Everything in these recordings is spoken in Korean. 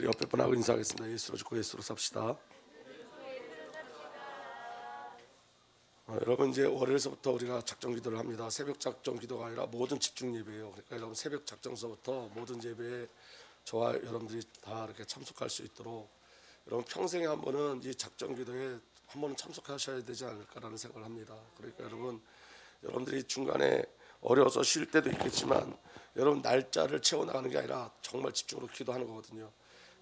우리 옆에 분하고 인사하겠습니다. 예수로 죽고 예수로 삽시다. 여러분 이제 월요일서부터 우리가 작정 기도를 합니다. 새벽 작정 기도가 아니라 모든 집중 예배예요. 그러니까 여러분 새벽 작정서부터 모든 예배에 저와 여러분들이 다 이렇게 참석할 수 있도록 여러분 평생에 한 번은 이 작정 기도에 한 번은 참석하셔야 되지 않을까라는 생각을 합니다. 그러니까 여러분들이 중간에 어려워서 쉴 때도 있겠지만 여러분 날짜를 채워나가는 게 아니라 정말 집중으로 기도하는 거거든요.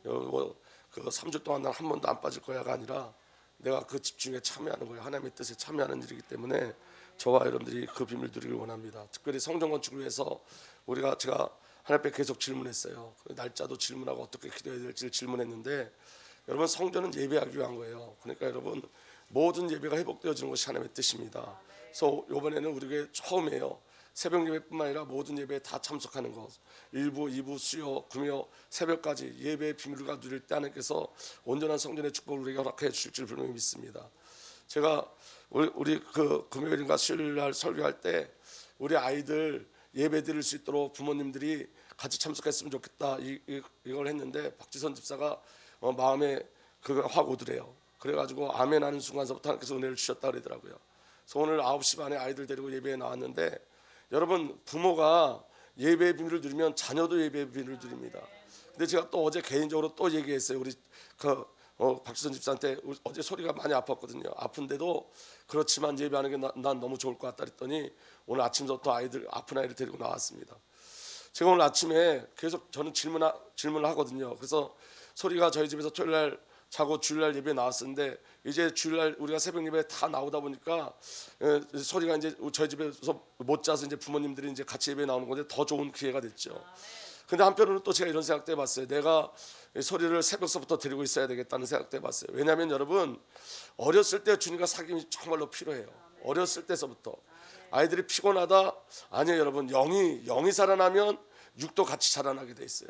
뭐 그 3주 동안 난 한 번도 안 빠질 거야가 아니라 내가 그 집중에 참여하는 거예요. 하나님의 뜻에 참여하는 일이기 때문에 저와 여러분들이 그 비밀 누리길 원합니다. 특별히 성전 건축을 위해서 제가 하나님 앞에 계속 질문했어요. 그 날짜도 질문하고 어떻게 기도해야 될지를 질문했는데 여러분 성전은 예배하기 위한 거예요. 그러니까 여러분 모든 예배가 회복되어지는 것이 하나님의 뜻입니다. 그래서 이번에는 우리에게 처음이에요. 새벽 예배뿐만 아니라 모든 예배에 다 참석하는 것. 1부, 2부, 수요, 금요, 새벽까지 예배의 비밀을 누릴 때 하나님께서 온전한 성전의 축복을 우리에게 허락해 주실 줄 분명히 믿습니다. 제가 우리 그 금요일인가 수요일 날 설교할 때 우리 아이들 예배 드릴 수 있도록 부모님들이 같이 참석했으면 좋겠다 이걸 했는데 박지선 집사가 마음에 그가 확 오더래요. 그래가지고 아멘 하는 순간서부터 하나님께서 은혜를 주셨다 그러더라고요. 그래서 오늘 9시 반에 아이들 데리고 예배에 나왔는데 여러분 부모가 예배의 비밀을 누리면 자녀도 예배의 비밀을 누립니다. 근데 제가 또 어제 개인적으로 또 얘기했어요. 우리 박지선 집사한테 어제 소리가 많이 아팠거든요. 아픈데도 그렇지만 예배하는 게 난 너무 좋을 것 같다 그랬더니 오늘 아침부터 아픈 아이를 데리고 나왔습니다. 제가 오늘 아침에 계속 저는 질문을 하거든요. 그래서 소리가 저희 집에서 토요일날 자고 주일날 예배에 나왔었는데 이제 주일날 우리가 새벽 예배에 다 나오다 보니까 소리가 이제 저희 집에서 못 자서 이제 부모님들이 이제 같이 예배에 나오는 건데 더 좋은 기회가 됐죠. 근데 한편으로는 또 제가 이런 생각도 해봤어요. 내가 소리를 새벽서부터 데리고 있어야 되겠다는 생각도 해봤어요. 왜냐하면 여러분 어렸을 때 주님과 사귐이 정말로 필요해요. 어렸을 때서부터 아이들이 피곤하다 아니에요. 여러분 영이 살아나면 육도 같이 자라나게 돼 있어요.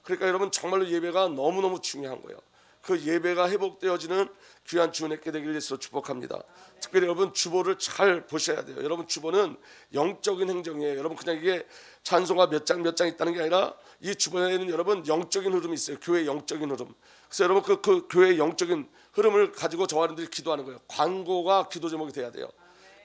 그러니까 여러분 정말로 예배가 너무너무 중요한 거예요. 그 예배가 회복되어지는 귀한 주은 있게 되길 예수로 축복합니다. 특별히 여러분 주보를 잘 보셔야 돼요. 여러분 주보는 영적인 행정이에요. 여러분 그냥 이게 찬송가 몇 장 있다는 게 아니라 이 주보에는 여러분 영적인 흐름이 있어요. 교회의 영적인 흐름. 그래서 여러분 그 교회의 영적인 흐름을 가지고 저와 여러분들이 기도하는 거예요. 광고가 기도 제목이 돼야 돼요.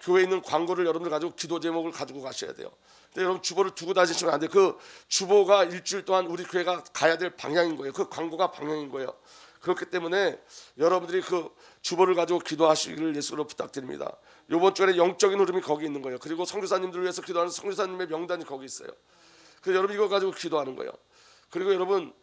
교회에 있는 광고를 여러분들 가지고 기도 제목을 가지고 가셔야 돼요. 근데 여러분 주보를 두고 다니시면 안 돼요. 그 주보가 일주일 동안 우리 교회가 가야 될 방향인 거예요. 그 광고가 방향인 거예요. 그렇기 때문에 여러분들이 그 주보를 가지고 기도하시기를 예수로 부탁드립니다. 이번 주에 영적인 흐름이 거기 있는 거예요. 그리고 선교사님들을 위해서 기도하는 선교사님의 명단이 거기 있어요. 그래서 여러분 이거 가지고 기도하는 거예요. 그리고 여러분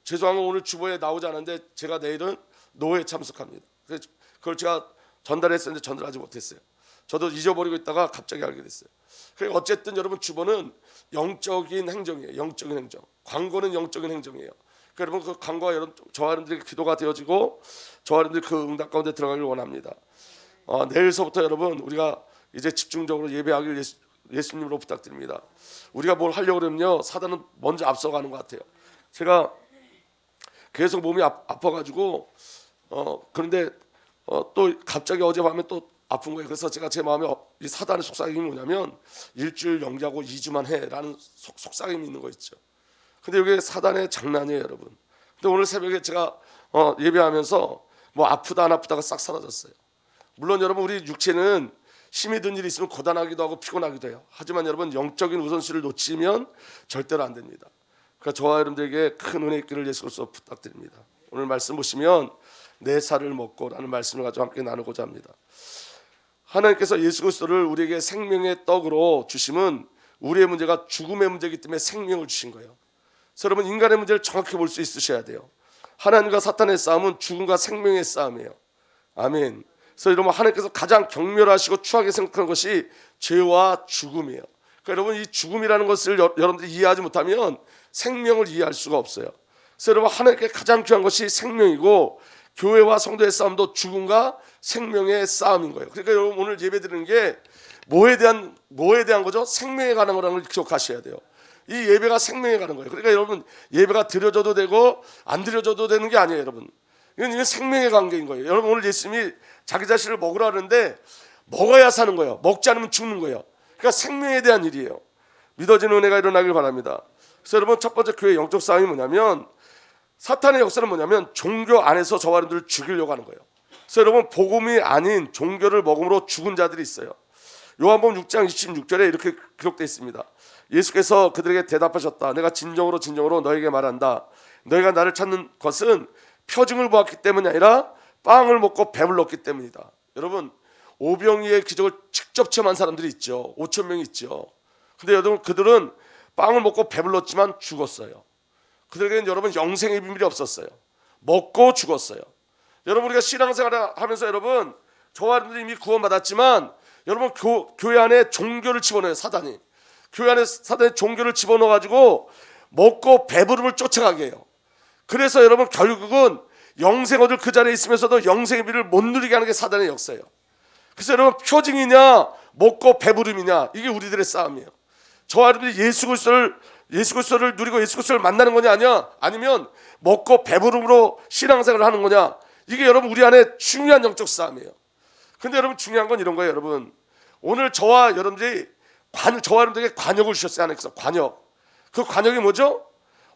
죄송한 건 오늘 주보에 나오지 않았는데 제가 내일은 노회에 참석합니다. 그래서 그걸 제가 전달했었는데 전달하지 못했어요. 저도 잊어버리고 있다가 갑자기 알게 됐어요. 그러니까 어쨌든 여러분 주보는 영적인 행정이에요. 영적인 행정. 광고는 영적인 행정이에요. 여러분 그 간구가 저와 여러분들의 기도가 되어지고 저와 여러분들이 그 응답 가운데 들어가길 원합니다. 내일서부터 여러분 우리가 이제 집중적으로 예배하길 예수님으로 부탁드립니다. 우리가 뭘 하려고 그러면요 사단은 먼저 앞서가는 것 같아요. 제가 계속 몸이 아파가지고 그런데 또 갑자기 어젯밤에 또 아픈 거예요. 그래서 제가 제 마음에 이 사단의 속삭임이 뭐냐면 일주일 영지하고 2주만 해라는 속삭임이 있는 거 있죠. 근데 이게 사단의 장난이에요, 여러분. 근데 오늘 새벽에 제가 예배하면서 뭐 아프다 안 아프다가 싹 사라졌어요. 물론 여러분 우리 육체는 힘이 든 일이 있으면 고단하기도 하고 피곤하기도 해요. 하지만 여러분 영적인 우선순위를 놓치면 절대로 안 됩니다. 그러니까 저와 여러분들에게 큰 은혜 있기를 예수로서 부탁드립니다. 오늘 말씀 보시면 내 살을 먹고라는 말씀을 가지고 함께 나누고자 합니다. 하나님께서 예수 그리스도를 우리에게 생명의 떡으로 주심은 우리의 문제가 죽음의 문제이기 때문에 생명을 주신 거예요. 그래서 여러분 인간의 문제를 정확히 볼 수 있으셔야 돼요. 하나님과 사탄의 싸움은 죽음과 생명의 싸움이에요. 아멘. 그래서 여러분 하나님께서 가장 경멸하시고 추하게 생각하는 것이 죄와 죽음이에요. 그러니까 여러분 이 죽음이라는 것을 여러분들이 이해하지 못하면 생명을 이해할 수가 없어요. 그래서 여러분 하나님께 가장 귀한 것이 생명이고 교회와 성도의 싸움도 죽음과 생명의 싸움인 거예요. 그러니까 여러분 오늘 예배드리는 게 뭐에 대한 거죠? 생명에 관한 거라는 걸 기억하셔야 돼요. 이 예배가 생명에 가는 거예요. 그러니까 여러분 예배가 드려져도 되고 안 드려져도 되는 게 아니에요, 여러분. 이건 생명의 관계인 거예요. 여러분 오늘 예수님이 자기 자신을 먹으라 하는데 먹어야 사는 거예요. 먹지 않으면 죽는 거예요. 그러니까 생명에 대한 일이에요. 믿어지는 은혜가 일어나길 바랍니다. 그래서 여러분 첫 번째 교회 영적 싸움이 뭐냐면 사탄의 역사는 뭐냐면 종교 안에서 저와 여러분들을 죽이려고 하는 거예요. 그래서 여러분 복음이 아닌 종교를 먹음으로 죽은 자들이 있어요. 요한복음 6장 26절에 이렇게 기록되어 있습니다. 예수께서 그들에게 대답하셨다. 내가 진정으로 너에게 말한다. 너희가 나를 찾는 것은 표징을 보았기 때문이 아니라 빵을 먹고 배불렀기 때문이다. 여러분 오병이의 기적을 직접 체험한 사람들이 있죠. 5천 명이 있죠. 근데 여러분 그들은 빵을 먹고 배불렀지만 죽었어요. 그들에게는 여러분 영생의 비밀이 없었어요. 먹고 죽었어요. 여러분 우리가 신앙생활을 하면서 여러분 저와 여러분들이 이미 구원받았지만 여러분 교회 안에 종교를 집어넣어요. 사단이. 교회 안에 사단이 종교를 집어넣어가지고 먹고 배부름을 쫓아가게 해요. 그래서 여러분 결국은 영생 얻을 그 자리에 있으면서도 영생의 비를 못 누리게 하는 게 사단의 역사예요. 그래서 여러분 표징이냐 먹고 배부름이냐 이게 우리들의 싸움이에요. 저와 여러분들이 예수 그리스도를 누리고 예수 그리스도를 만나는 거냐 아니면 먹고 배부름으로 신앙생활을 하는 거냐 이게 여러분 우리 안에 중요한 영적 싸움이에요. 근데 여러분 중요한 건 이런 거예요. 여러분 오늘 저와 여러분들에게 관역을 주셨어요. 하나님께서 관역. 그 관역이 뭐죠?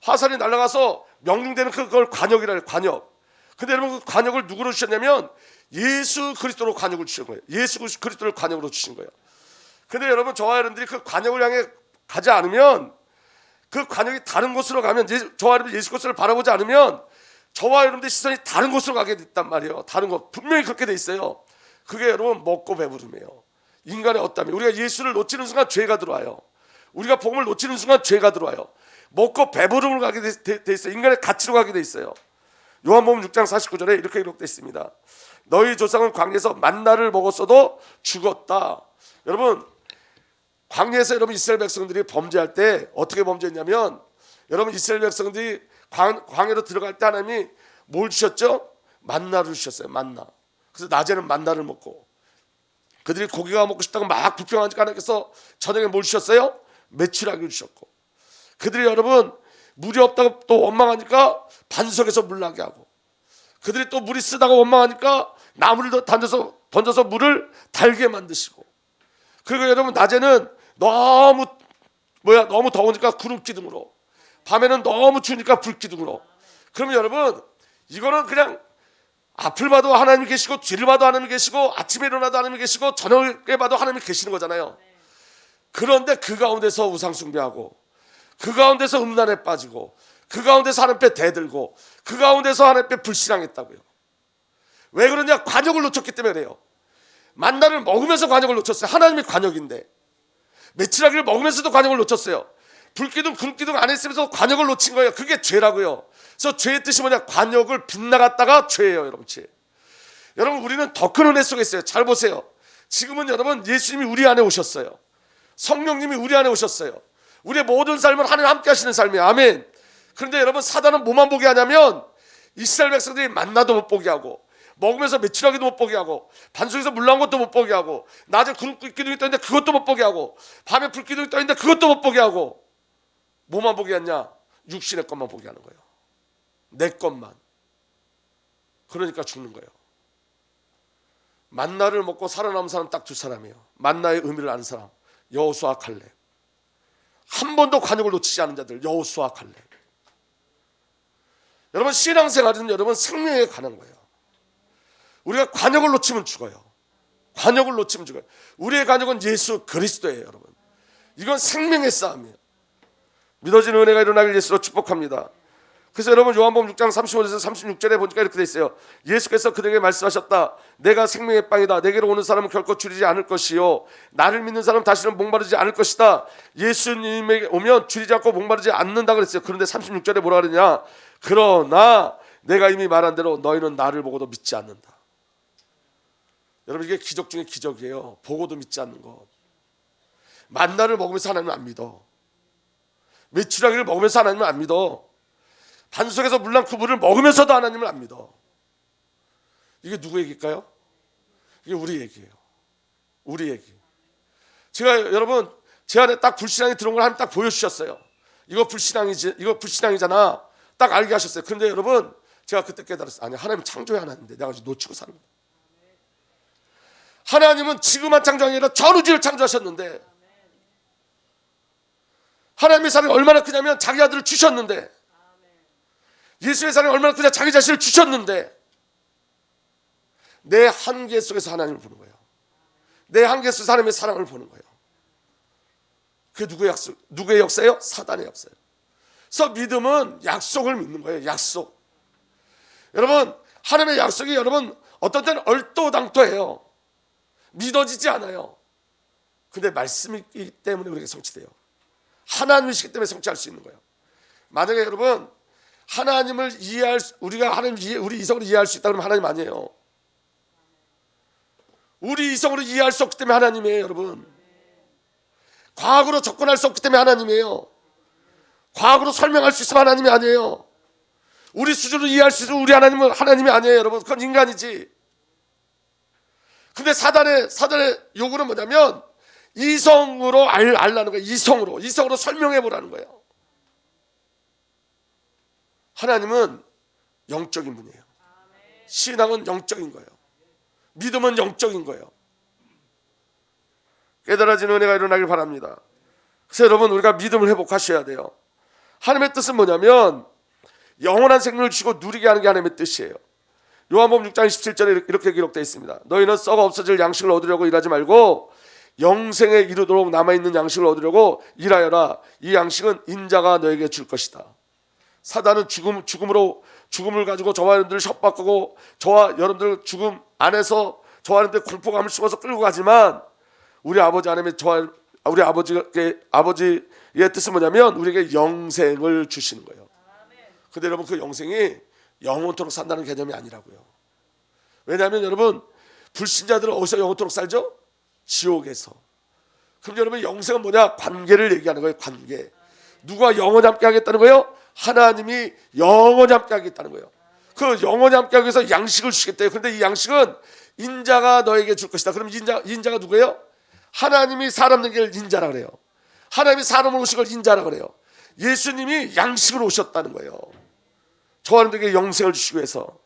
화살이 날아가서 명중되는 그걸 관역이라 해요. 관역. 근데 여러분 그 관역을 누구로 주셨냐면 예수 그리스도로 관역을 주신 거예요. 예수 그리스도를 관역으로 주신 거예요. 근데 여러분 저와 여러분들이 그 관역을 향해 가지 않으면 그 관역이 다른 곳으로 가면 저와 여러분 예수 그리스도를 바라보지 않으면 저와 여러분들의 시선이 다른 곳으로 가게 됐단 말이에요. 다른 곳 분명히 그렇게 돼 있어요. 그게 여러분 먹고 배부름이에요. 인간의 어떠함이 우리가 예수를 놓치는 순간 죄가 들어와요. 우리가 복음을 놓치는 순간 죄가 들어와요. 먹고 배부름을 가게 돼 있어요. 인간의 가치로 가게 돼 있어요. 요한복음 6장 49절에 이렇게 기록되어 있습니다. 너희 조상은 광야에서 만나를 먹었어도 죽었다. 여러분 광야에서 여러분 이스라엘 백성들이 범죄할 때 어떻게 범죄했냐면 여러분 이스라엘 백성들이 광야로 들어갈 때 하나님이 뭘 주셨죠? 만나를 주셨어요. 만나. 그래서 낮에는 만나를 먹고 그들이 고기가 먹고 싶다고 막 불평하니까 하나님께서 저녁에 뭘 주셨어요? 메추라기를 주셨고 그들이 여러분 물이 없다고 또 원망하니까 반석에서 물 나게 하고 그들이 또 물이 쓰다가 원망하니까 나무를 던져서 물을 달게 만드시고 그리고 여러분 낮에는 너무 더우니까 구름 기둥으로 밤에는 너무 추우니까 불 기둥으로 그러면 여러분 이거는 그냥 앞을 봐도 하나님이 계시고 뒤를 봐도 하나님이 계시고 아침에 일어나도 하나님이 계시고 저녁에 봐도 하나님이 계시는 거잖아요. 그런데 그 가운데서 우상 숭배하고 그 가운데서 음란에 빠지고 그 가운데서 하나님 앞에 대들고 그 가운데서 하나님 앞에 불신앙했다고요. 왜 그러냐? 관역을 놓쳤기 때문에 그래요. 만나를 먹으면서 관역을 놓쳤어요. 하나님이 관역인데 메추라기를 먹으면서도 관역을 놓쳤어요. 불기둥 구름기둥 안에 있으면서 관역을 놓친 거예요. 그게 죄라고요. 그래서 죄의 뜻이 뭐냐? 관역을 빗나갔다가 죄예요. 여러분 죄. 여러분 우리는 더 큰 은혜 속에 있어요. 잘 보세요. 지금은 여러분 예수님이 우리 안에 오셨어요. 성령님이 우리 안에 오셨어요. 우리의 모든 삶은 하나님 함께 하시는 삶이에요. 아멘. 그런데 여러분 사단은 뭐만 보게 하냐면 이스라엘 백성들이 만나도 못 보게 하고 먹으면서 메추라기도 못 보게 하고 반석에서 물 나온 것도 못 보게 하고 낮에 구름 기둥이 떠있는데 그것도 못 보게 하고 밤에 불 기둥이 떠있는데 그것도 못 보게 하고 뭐만 보게 하냐? 육신의 것만 보게 하는 거예요. 내 것만. 그러니까 죽는 거예요. 만나를 먹고 살아남은 사람 딱 두 사람이에요. 만나의 의미를 아는 사람 여호수아 칼렙. 한 번도 관역을 놓치지 않은 자들 여호수아 칼렙. 여러분 신앙생활은 여러분 생명에 관한 거예요. 우리가 관역을 놓치면 죽어요. 관역을 놓치면 죽어요. 우리의 관역은 예수 그리스도예요. 여러분 이건 생명의 싸움이에요. 믿어지는 은혜가 일어나길 예수로 축복합니다. 그래서 여러분 요한복음 6장 35절에서 36절에 보니까 이렇게 돼 있어요. 예수께서 그들에게 말씀하셨다. 내가 생명의 빵이다. 내게로 오는 사람은 결코 줄이지 않을 것이요 나를 믿는 사람은 다시는 목마르지 않을 것이다. 예수님에게 오면 줄이지 않고 목마르지 않는다 그랬어요. 그런데 36절에 뭐라 그러냐? 그러나 내가 이미 말한 대로 너희는 나를 보고도 믿지 않는다. 여러분 이게 기적 중에 기적이에요. 보고도 믿지 않는 것. 만나를 먹으면서 하나님을 안 믿어. 메추라기를 먹으면서 하나님을 안 믿어. 반석에서 물난 그 물을 먹으면서도 하나님을 안 믿어. 이게 누구 얘기일까요? 이게 우리 얘기예요. 우리 얘기. 제가 여러분 제 안에 딱 불신앙이 들어온 걸 하나님 딱 보여주셨어요. 이거 불신앙이잖아. 딱 알게 하셨어요. 그런데 여러분 제가 그때 깨달았어요. 아니 하나님 창조의 하나님인데 내가 지금 놓치고 사는 거야. 하나님은 지금만 창조한 게 아니라 전우주를 창조하셨는데 하나님의 사랑이 얼마나 크냐면 자기 아들을 주셨는데 예수의 사랑이 얼마나 그냥 자기 자신을 주셨는데 내 한계 속에서 하나님을 보는 거예요. 내 한계 속에서 하나님의 사랑을 보는 거예요. 그게 누구의 역사예요? 사단의 역사예요. 그래서 믿음은 약속을 믿는 거예요. 약속. 여러분, 하나님의 약속이 여러분 어떤 때는 얼토당토해요. 믿어지지 않아요. 근데 말씀이기 때문에 우리에게 성취돼요. 하나님이시기 때문에 성취할 수 있는 거예요. 만약에 여러분 하나님을 우리가 우리 이성으로 이해할 수 있다 그러면 하나님 아니에요. 우리 이성으로 이해할 수 없기 때문에 하나님이에요. 여러분, 과학으로 접근할 수 없기 때문에 하나님이에요. 과학으로 설명할 수 있으면 하나님이 아니에요. 우리 수준으로 이해할 수 있으면 우리 하나님은 하나님이 아니에요. 여러분, 그건 인간이지. 근데 사단의 요구는 뭐냐면 이성으로 알라는 거예요. 이성으로 설명해 보라는 거예요. 하나님은 영적인 분이에요. 신앙은 영적인 거예요. 믿음은 영적인 거예요. 깨달아지는 은혜가 일어나길 바랍니다. 그래서 여러분, 우리가 믿음을 회복하셔야 돼요. 하나님의 뜻은 뭐냐면 영원한 생명을 주시고 누리게 하는 게 하나님의 뜻이에요. 요한복음 6장 27절에 이렇게 기록되어 있습니다. 너희는 썩어 없어질 양식을 얻으려고 일하지 말고 영생에 이르도록 남아있는 양식을 얻으려고 일하여라. 이 양식은 인자가 너에게 줄 것이다. 사단은 죽음을 가지고 저와 여러분들을 협박하고 저와 여러분들 죽음 안에서 저와 여러분들 공포감을 심어서 끌고 가지만 우리 아버지 하나님의 우리 아버지의 뜻은 뭐냐면 우리에게 영생을 주시는 거예요. 근데 여러분, 그 영생이 영원토록 산다는 개념이 아니라고요. 왜냐하면 여러분, 불신자들은 어디서 영원토록 살죠? 지옥에서. 그럼 여러분, 영생은 뭐냐? 관계를 얘기하는 거예요. 관계. 누가 영원히 함께 하겠다는 거예요? 하나님이 영원히 함께 하겠다는 거예요. 그 영원히 함께 하기 위해서 양식을 주시겠대요. 그런데 이 양식은 인자가 너에게 줄 것이다. 그럼 인자가 누구예요? 하나님이 사람 된 걸 인자라 그래요. 하나님이 사람으로 오신 걸 인자라 그래요. 예수님이 양식으로 오셨다는 거예요. 저와 여러분들에게 영생을 주시기 위해서.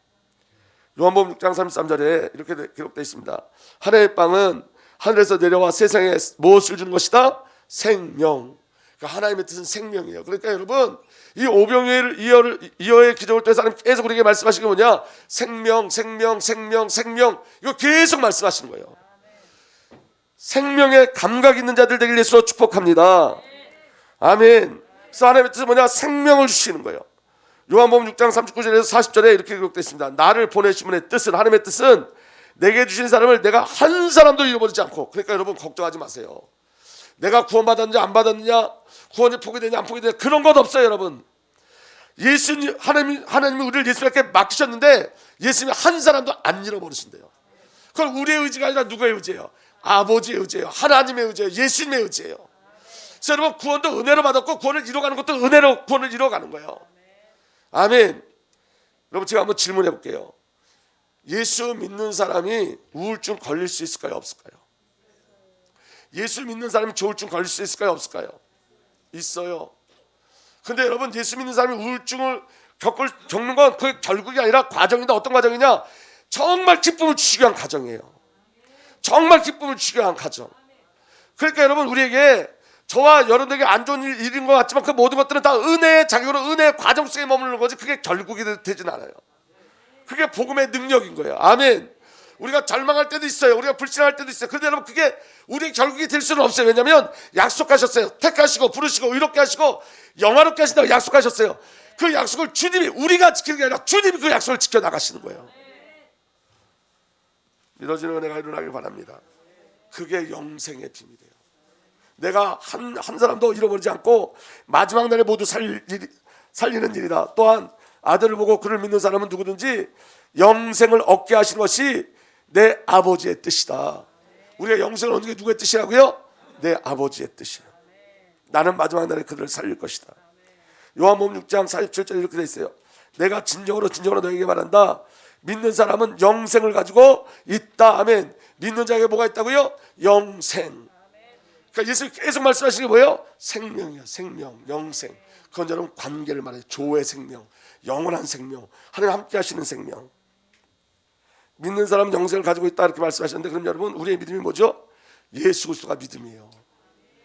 요한복음 6장 33절에 이렇게 기록되어 있습니다. 하나님의 빵은 하늘에서 내려와 세상에 무엇을 주는 것이다? 생명. 그러니까 하나님의 뜻은 생명이에요. 그러니까 여러분, 이 오병이어의 기적을 통해서 하나님 계속 우리에게 말씀하시는 게 뭐냐? 생명. 이거 계속 말씀하시는 거예요. 생명의 감각 있는 자들 되길 예수로 축복합니다. 아멘. 그래서 하나님의 뜻은 뭐냐? 생명을 주시는 거예요. 요한복음 6장 39절에서 40절에 이렇게 기록되어 있습니다. 나를 보내신 분의 뜻은, 하나님의 뜻은 내게 주신 사람을 내가 한 사람도 잃어버리지 않고. 그러니까 여러분, 걱정하지 마세요. 내가 구원받았느냐 안 받았느냐, 구원이 포기되냐 안 포기되냐, 그런 것 없어요. 여러분, 하나님이 우리를 예수님께 맡기셨는데 예수님이 한 사람도 안 잃어버리신대요. 그건 우리의 의지가 아니라 누구의 의지예요? 아버지의 의지예요. 하나님의 의지예요. 예수님의 의지예요. 그래서 여러분, 구원도 은혜로 받았고 구원을 이뤄가는 것도 은혜로 구원을 이뤄가는 거예요. 아멘. 여러분, 제가 한번 질문해 볼게요. 예수 믿는 사람이 우울증 걸릴 수 있을까요? 없을까요? 예수 믿는 사람이 조울증 걸릴 수 있을까요? 없을까요? 있어요. 근데 여러분, 예수 믿는 사람이 우울증을 겪는 건 그 결국이 아니라 과정이다. 어떤 과정이냐? 정말 기쁨을 주시기 위한 과정이에요. 정말 기쁨을 주시기 위한 과정. 그러니까 여러분, 우리에게 저와 여러분에게 안 좋은 일인 것 같지만 그 모든 것들은 다 은혜의 자격으로 은혜의 과정 속에 머무르는 거지 그게 결국이 되진 않아요. 그게 복음의 능력인 거예요. 아멘. 우리가 절망할 때도 있어요. 우리가 불신할 때도 있어요. 그런데 여러분, 그게 우리의 결국이 될 수는 없어요. 왜냐하면 약속하셨어요. 택하시고 부르시고 의롭게 하시고 영화롭게 하신다고 약속하셨어요. 그 약속을 주님이, 우리가 지키는 게 아니라 주님이 그 약속을 지켜나가시는 거예요. 믿어지는 은혜가 일어나길 바랍니다. 그게 영생의 비밀이에요. 내가 한 사람도 잃어버리지 않고 마지막 날에 모두 살리는 일이다. 또한 아들을 보고 그를 믿는 사람은 누구든지 영생을 얻게 하시는 것이 내 아버지의 뜻이다. 우리가 영생을 얻는 게 누구의 뜻이라고요? 내 아버지의 뜻이에요. 나는 마지막 날에 그들을 살릴 것이다. 요한복음 6장 47절에 이렇게 되어 있어요. 내가 진정으로 너에게 말한다. 믿는 사람은 영생을 가지고 있다. 아멘. 믿는 자에게 뭐가 있다고요? 영생. 그러니까 예수님 계속 말씀하시는 게 뭐예요? 생명이야. 생명, 영생. 그건 여러분 관계를 말해요. 조의 생명, 영원한 생명, 하나님 함께 하시는 생명. 믿는 사람은 영생을 가지고 있다 이렇게 말씀하셨는데, 그럼 여러분, 우리의 믿음이 뭐죠? 예수 그리스도가 믿음이에요.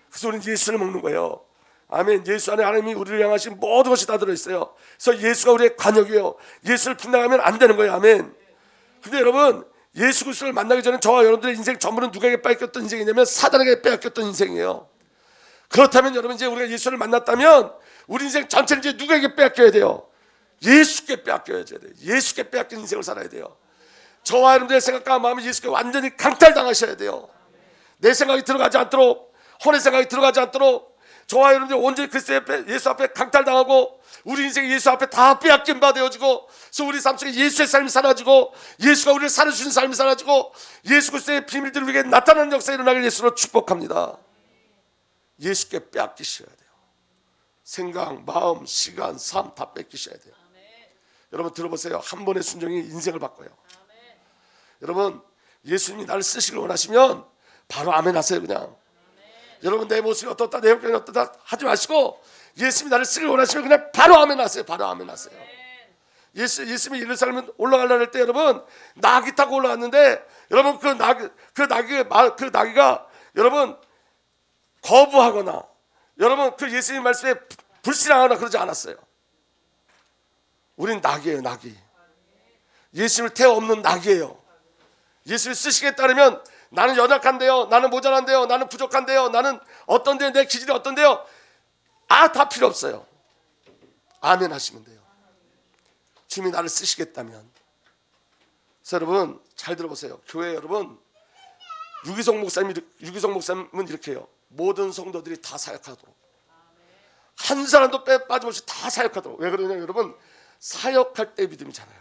그래서 우리는 예수를 먹는 거예요. 아멘. 예수 안에 하나님이 우리를 향하신 모든 것이 다 들어있어요. 그래서 예수가 우리의 관역이에요. 예수를 빗나가면 안 되는 거예요. 아멘. 근데 여러분, 예수 그리스도를 만나기 전에 저와 여러분들의 인생 전부는 누구에게 빼앗겼던 인생이냐면 사단에게 빼앗겼던 인생이에요. 그렇다면 여러분, 이제 우리가 예수를 만났다면 우리 인생 전체를 이제 누구에게 빼앗겨야 돼요? 예수께 빼앗겨야 돼요. 예수께 빼앗긴 인생을 살아야 돼요. 저와 여러분들의 생각과 마음이 예수께 완전히 강탈당하셔야 돼요. 내 생각이 들어가지 않도록, 혼의 생각이 들어가지 않도록 저와 여러분들 온전히 그리스도 앞에, 예수 앞에 강탈당하고 우리 인생이 예수 앞에 다 빼앗긴 바 되어지고, 그래서 우리 삶 속에 예수의 삶이 사라지고 예수가 우리를 살아주신 삶이 사라지고 예수 그리스도의 비밀들을 우리에게 나타나는 역사가 일어나길 예수로 축복합니다. 예수께 빼앗기셔야 돼요. 생각, 마음, 시간, 삶 다 뺏기셔야 돼요. 여러분 들어보세요. 한 번의 순종이 인생을 바꿔요. 여러분, 예수님이 나를 쓰시길 원하시면 바로 아멘 하세요. 그냥 여러분, 내 모습이 어떻다, 내 형편이 어떻다 하지 마시고 예수님이 나를 쓰길 원하시면 그냥 바로 아멘 하세요. 바로 아멘 하세요. 예수님이 예루살렘 올라가려고 할 때 여러분 나귀 타고 올라갔는데 여러분 그 나귀가 여러분 거부하거나 여러분 그 예수님 말씀에 불신하거나 그러지 않았어요. 우린 나귀예요. 나귀. 예수님을 태워 없는 나귀예요. 예수를 쓰시겠다면 나는 연약한데요, 나는 모자란데요, 나는 부족한데요, 나는 어떤데요, 내 기질이 어떤데요, 다 필요 없어요. 아멘 하시면 돼요. 주님이 나를 쓰시겠다면. 그래서 여러분 잘 들어보세요. 교회 여러분, 유기성 목사님은 이렇게 해요. 모든 성도들이 다 사역하도록, 한 사람도 빠짐없이 다 사역하도록. 왜 그러냐면 여러분, 사역할 때 믿음이 자라요.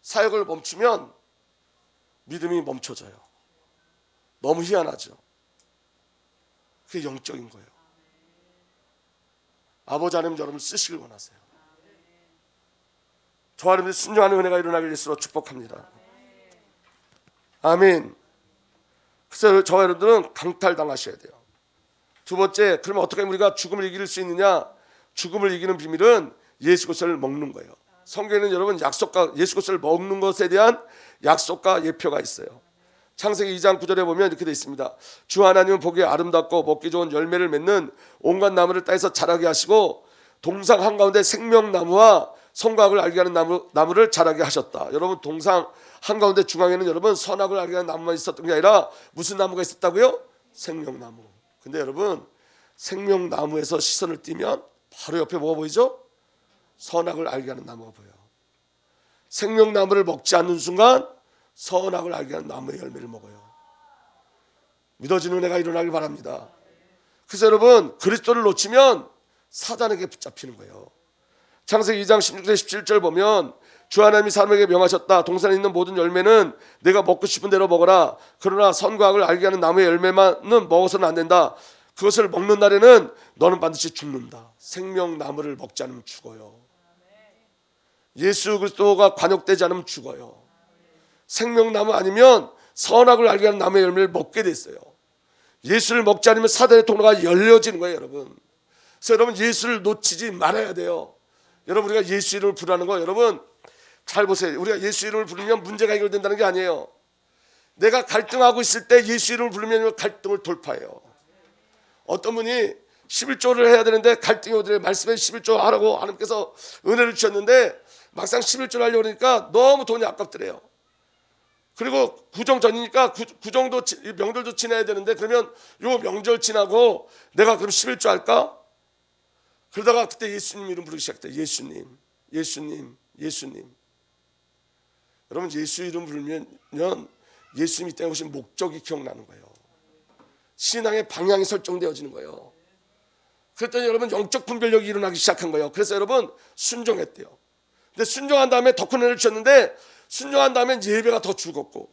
사역을 멈추면 믿음이 멈춰져요. 너무 희한하죠. 그게 영적인 거예요. 아버지 하나님 여러분 쓰시길 원하세요. 저와 여러분들 순종하는 은혜가 일어나길 예수로 축복합니다. 아멘. 그래서 저와 여러분들은 강탈당하셔야 돼요. 두 번째, 그러면 어떻게 하면 우리가 죽음을 이길 수 있느냐? 죽음을 이기는 비밀은 예수 그리스도를 먹는 거예요. 성경에는 여러분 약속과 예수 그리스도를 먹는 것에 대한 약속과 예표가 있어요. 창세기 2장 9절에 보면 이렇게 되어 있습니다. 주 하나님은 보기에 아름답고 먹기 좋은 열매를 맺는 온갖 나무를 땅에서 자라게 하시고 동상 한가운데 생명나무와 선악을 알게 하는 나무를 자라게 하셨다. 여러분, 동상 한가운데 중앙에는 여러분 선악을 알게 하는 나무만 있었던 게 아니라 무슨 나무가 있었다고요? 생명나무. 근데 여러분, 생명나무에서 시선을 띄면 바로 옆에 뭐가 보이죠? 선악을 알게 하는 나무가 보여요. 생명나무를 먹지 않는 순간 선악을 알게 하는 나무의 열매를 먹어요. 믿어지는 은혜가 일어나길 바랍니다. 그래서 여러분, 그리스도를 놓치면 사단에게 붙잡히는 거예요. 창세기 2장 16절 17절 보면 주 하나님이 사람에게 명하셨다. 동산에 있는 모든 열매는 내가 먹고 싶은 대로 먹어라. 그러나 선과 악을 알게 하는 나무의 열매만은 먹어서는 안 된다. 그것을 먹는 날에는 너는 반드시 죽는다. 생명나무를 먹지 않으면 죽어요. 예수 그리스도가 관역되지 않으면 죽어요. 생명나무 아니면 선악을 알게 하는 나무의 열매를 먹게 됐어요. 예수를 먹지 않으면 사단의 통로가 열려지는 거예요, 여러분. 그래서 여러분, 예수를 놓치지 말아야 돼요. 여러분, 우리가 예수 이름을 부르는 거, 여러분 잘 보세요. 우리가 예수 이름을 부르면 문제가 해결된다는 게 아니에요. 내가 갈등하고 있을 때 예수 이름을 부르면 갈등을 돌파해요. 어떤 분이 11조를 해야 되는데 갈등이 오더래. 말씀에 11조 하라고 하나님께서 은혜를 주셨는데 막상 11조를 하려고 그러니까 너무 돈이 아깝더래요. 그리고 구정 전이니까 구정도 명절도 지나야 되는데 그러면 요 명절 지나고 내가 그럼 11조 할까? 그러다가 그때 예수님 이름 부르기 시작했대요. 예수님, 예수님, 예수님. 여러분, 예수 이름 부르면 예수님이 때문에 오신 목적이 기억나는 거예요. 신앙의 방향이 설정되어지는 거예요. 그랬더니 여러분 영적 분별력이 일어나기 시작한 거예요. 그래서 여러분 순종했대요. 근데 순종한 다음에 더 큰 은혜를 주셨는데 순종한 다음에 예배가 더 즐겁고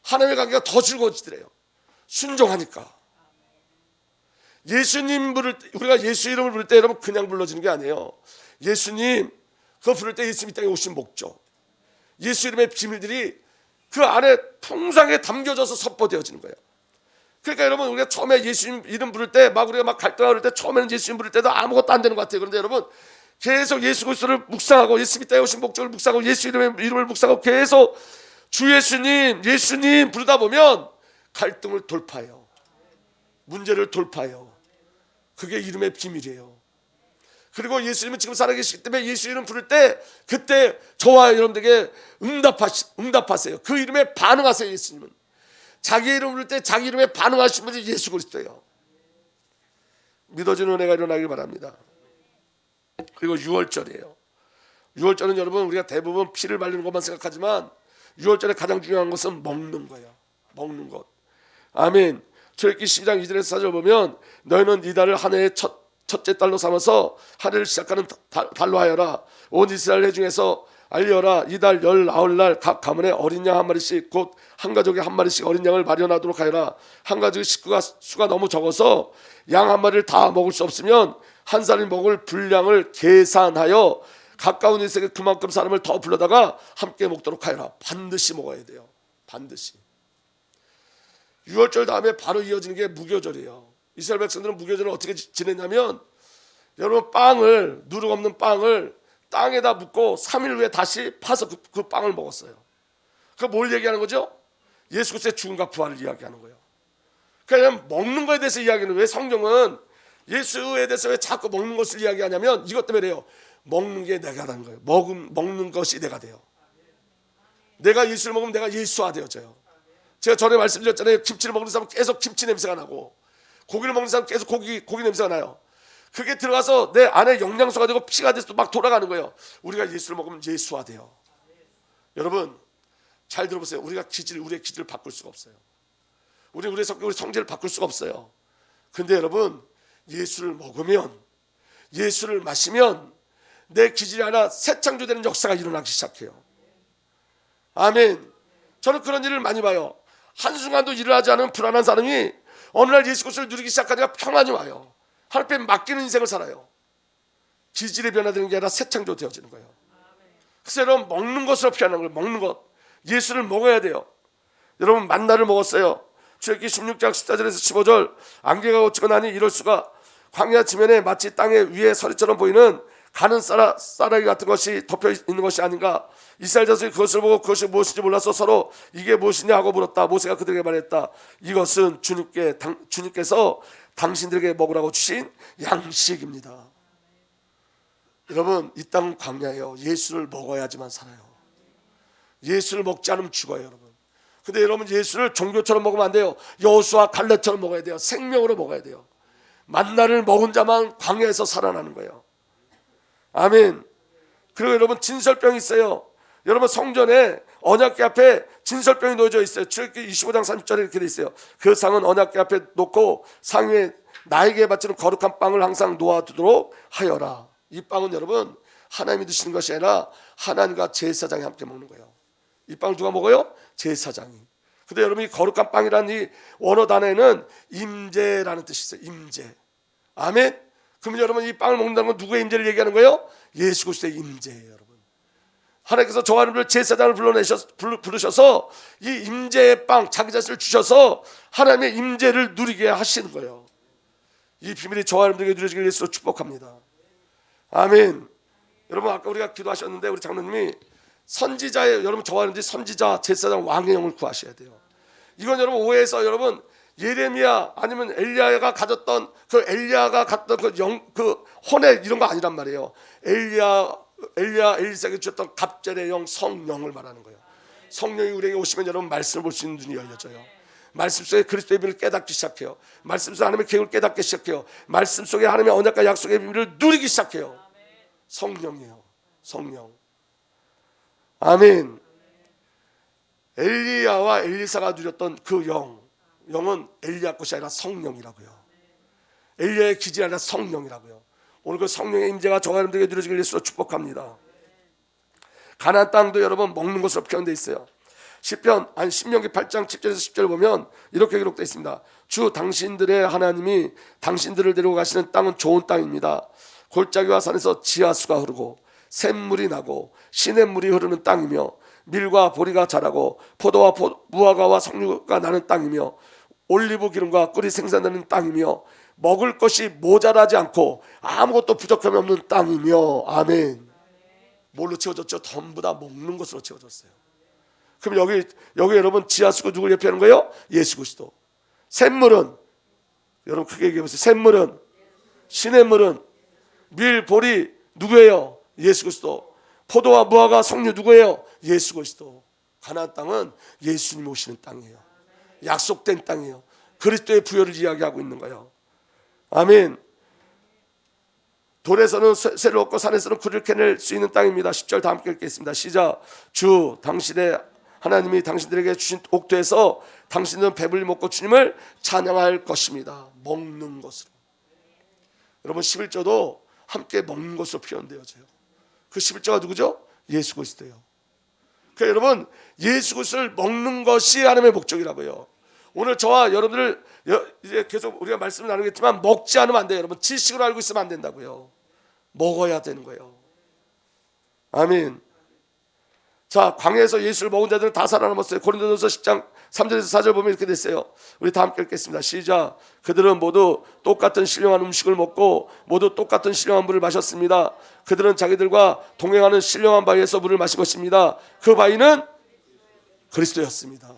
하나님의 관계가 더 즐거워지더래요. 순종하니까. 예수님 부를 때, 우리가 예수 이름을 부를 때 여러분 그냥 불러지는 게 아니에요. 예수님, 그거 부를 때 예수님이 땅에 오신 목적, 예수 이름의 비밀들이 그 안에 풍성하게 담겨져서 선포되어지는 거예요. 그러니까 여러분, 우리가 처음에 예수님 이름 부를 때 막 우리가 막 갈등하고 그럴 때 처음에는 예수님 부를 때도 아무것도 안 되는 것 같아요. 그런데 여러분 계속 예수 그리스도를 묵상하고 예수님이 땅에 오신 목적을 묵상하고 예수 이름을 묵상하고 계속 주 예수님, 예수님 부르다 보면 갈등을 돌파해요. 문제를 돌파해요. 그게 이름의 비밀이에요. 그리고 예수님은 지금 살아계시기 때문에 예수 이름 부를 때 그때 저와 여러분들에게 응답하세요. 그 이름에 반응하세요. 예수님은 자기 이름 부를 때 자기 이름에 반응하신 분이 예수 그리스도예요. 믿어지는 은혜가 일어나길 바랍니다. 그리고 6월절이에요. 6월절은 여러분 우리가 대부분 피를 바르는 것만 생각하지만 6월절에 가장 중요한 것은 먹는 거예요. 먹는 것. 아멘. 출애굽기 12장 2절에서 4절 보면 너희는 이 달을 한 해의 첫째 달로 삼아서 한 해를 시작하는 달로 하여라. 온 이스라엘 회 중에서 알려라. 이 달 19날 각 가문에 어린 양 한 마리씩 곧 한 가족에 한 마리씩 어린 양을 마련하도록 하여라. 한 가족의 식구가 수가 너무 적어서 양 한 마리를 다 먹을 수 없으면 한 사람이 먹을 분량을 계산하여 가까운 이세에 그만큼 사람을 더 불러다가 함께 먹도록 하여라. 반드시 먹어야 돼요. 반드시. 6월절 다음에 바로 이어지는 게 무교절이에요. 이스라엘 백성들은 무교절을 어떻게 지냈냐면 여러분 빵을 누룩 없는 빵을 땅에다 묻고 3일 후에 다시 파서 그 빵을 먹었어요. 그 뭘 얘기하는 거죠? 예수 그리스도의 죽음과 부활을 이야기하는 거예요. 그냥 먹는 거에 대해서 이야기하는 왜 성경은 예수에 대해서 왜 자꾸 먹는 것을 이야기하냐면 이것 때문에 그래요. 먹는 게 내가라는 거예요. 먹는 것이 내가 돼요. 내가 예수를 먹으면 내가 예수화 되어져요. 제가 전에 말씀드렸잖아요. 김치를 먹는 사람은 계속 김치 냄새가 나고 고기를 먹는 사람은 계속 고기 냄새가 나요. 그게 들어가서 내 안에 영양소가 되고 피가 돼서 막 돌아가는 거예요. 우리가 예수를 먹으면 예수화 돼요. 여러분 잘 들어보세요. 우리의 기질을 바꿀 수가 없어요. 우리의 성격, 우리 성질을 바꿀 수가 없어요. 근데 여러분 예수를 먹으면 예수를 마시면 내 기질이 하나 새 창조되는 역사가 일어나기 시작해요. 아멘. 저는 그런 일을 많이 봐요. 한순간도 일어나지 않은 불안한 사람이 어느 날 예수 그리스도를 누리기 시작하니까 평안이 와요. 하나님께 맡기는 인생을 살아요. 기질이 변화되는 게 아니라 새 창조되어지는 거예요. 그래서 여러분 먹는 것으로 피하는 거예요. 먹는 것. 예수를 먹어야 돼요. 여러분 만나를 먹었어요. 출애굽기 16장 14절에서 15절 안개가 걷히고 나니 이럴 수가 광야 지면에 마치 땅의 위에 서리처럼 보이는 가는 쌀아기 같은 것이 덮여 있는 것이 아닌가. 이스라엘 자손이 그것을 보고 그것이 무엇인지 몰라서 서로 이게 무엇이냐 하고 물었다. 모세가 그들에게 말했다. 이것은 주님께서 당신들에게 먹으라고 주신 양식입니다. 여러분 이 땅은 광야예요. 예수를 먹어야지만 살아요. 예수를 먹지 않으면 죽어요. 여러분. 근데 여러분 예수를 종교처럼 먹으면 안 돼요. 여호수아 갈렙처럼 먹어야 돼요. 생명으로 먹어야 돼요. 만나를 먹은 자만 광야에서 살아나는 거예요. 아멘. 그리고 여러분 진설병이 있어요. 여러분 성전에 언약궤 앞에 진설병이 놓여져 있어요. 출애굽기 25장 30절에 이렇게 돼 있어요. 그 상은 언약궤 앞에 놓고 상 위에 나에게 바치는 거룩한 빵을 항상 놓아두도록 하여라. 이 빵은 여러분 하나님이 드시는 것이 아니라 하나님과 제사장이 함께 먹는 거예요. 이 빵을 누가 먹어요? 제사장이. 근데 여러분 이 거룩한 빵이라는 이 원어 단어에는 임재라는 뜻이 있어요. 임재. 아멘. 그러면 여러분 이 빵을 먹는다는 건 누구의 임재를 얘기하는 거예요? 예수 그리스도의 임재예요. 여러분 하나님께서 저와 여러분을 제사장을 부르셔서 이 임재의 빵 자기 자신을 주셔서 하나님의 임재를 누리게 하시는 거예요. 이 비밀이 저와 여러분들에게 누려지길 예수로 축복합니다. 아멘. 여러분 아까 우리가 기도하셨는데 우리 장로님이 선지자의 여러분 저와 여러분들이 선지자 제사장 왕의 영을 구하셔야 돼요. 이건 여러분 오해해서 여러분 예레미야 아니면 엘리야가 가졌던 엘리야가 갖던 그 혼의 이런 거 아니란 말이에요. 엘리사에게 주셨던 갑절의 영 성령을 말하는 거예요. 성령이 우리에게 오시면 여러분 말씀을 볼 수 있는 눈이 열려져요. 말씀 속에 그리스도의 비밀을 깨닫기 시작해요. 말씀 속에 하나님의 계획을 깨닫기 시작해요. 말씀 속에 하나님의 언약과 약속의 비밀을 누리기 시작해요. 성령이에요. 성령. 아멘. 엘리야와 엘리사가 누렸던 그 영은 엘리야 것이 아니라 성령이라고요. 엘리야의 기질이 아니라 성령이라고요. 오늘 그 성령의 임재가 저와 여러분들에게 누려지길 예수로 축복합니다. 가나안 땅도 여러분 먹는 것으로 표현되어 있어요. 신명기 8장 7절에서 10절 보면 이렇게 기록되어 있습니다. 주 당신들의 하나님이 당신들을 데리고 가시는 땅은 좋은 땅입니다. 골짜기와 산에서 지하수가 흐르고 샘물이 나고 시냇물이 흐르는 땅이며 밀과 보리가 자라고 포도와 무화과와 석류가 나는 땅이며 올리브 기름과 꿀이 생산되는 땅이며 먹을 것이 모자라지 않고 아무것도 부족함이 없는 땅이며. 아멘. 뭘로 채워졌죠? 전부 다 먹는 것으로 채워졌어요. 그럼 여기 여러분 지하수가 누굴 예표하는 거예요? 예수 그리스도. 샘물은 여러분 크게 얘기해보세요. 샘물은 시냇물은 밀, 보리 누구예요? 예수 그리스도. 포도와 무화과 석류 누구예요? 예수 그리스도. 가나안 땅은 예수님 오시는 땅이에요. 약속된 땅이에요. 그리스도의 부여를 이야기하고 있는 거예요. 아멘. 돌에서는 쇠를 얻고 산에서는 굴을 캐낼 수 있는 땅입니다. 10절 다 함께 읽겠습니다. 시작. 주 당신의 하나님이 당신들에게 주신 옥토에서 당신은 배불리 먹고 주님을 찬양할 것입니다. 먹는 것으로. 여러분 11조도 함께 먹는 것으로 표현되어져요. 그 11조가 누구죠? 예수 그리스도예요. 그러니까 여러분 예수 그리스도를 먹는 것이 하나님의 목적이라고요. 오늘 저와 여러분들 이제 계속 우리가 말씀을 나누겠지만 먹지 않으면 안 돼요. 여러분 지식으로 알고 있으면 안 된다고요. 먹어야 되는 거예요. 아멘. 자, 광야에서 예수를 먹은 자들은 다 살아남았어요. 고린도전서 10장 3절에서 4절 보면 이렇게 됐어요. 우리 다 함께 읽겠습니다. 시작. 그들은 모두 똑같은 신령한 음식을 먹고 모두 똑같은 신령한 물을 마셨습니다. 그들은 자기들과 동행하는 신령한 바위에서 물을 마신 것입니다. 그 바위는 그리스도였습니다.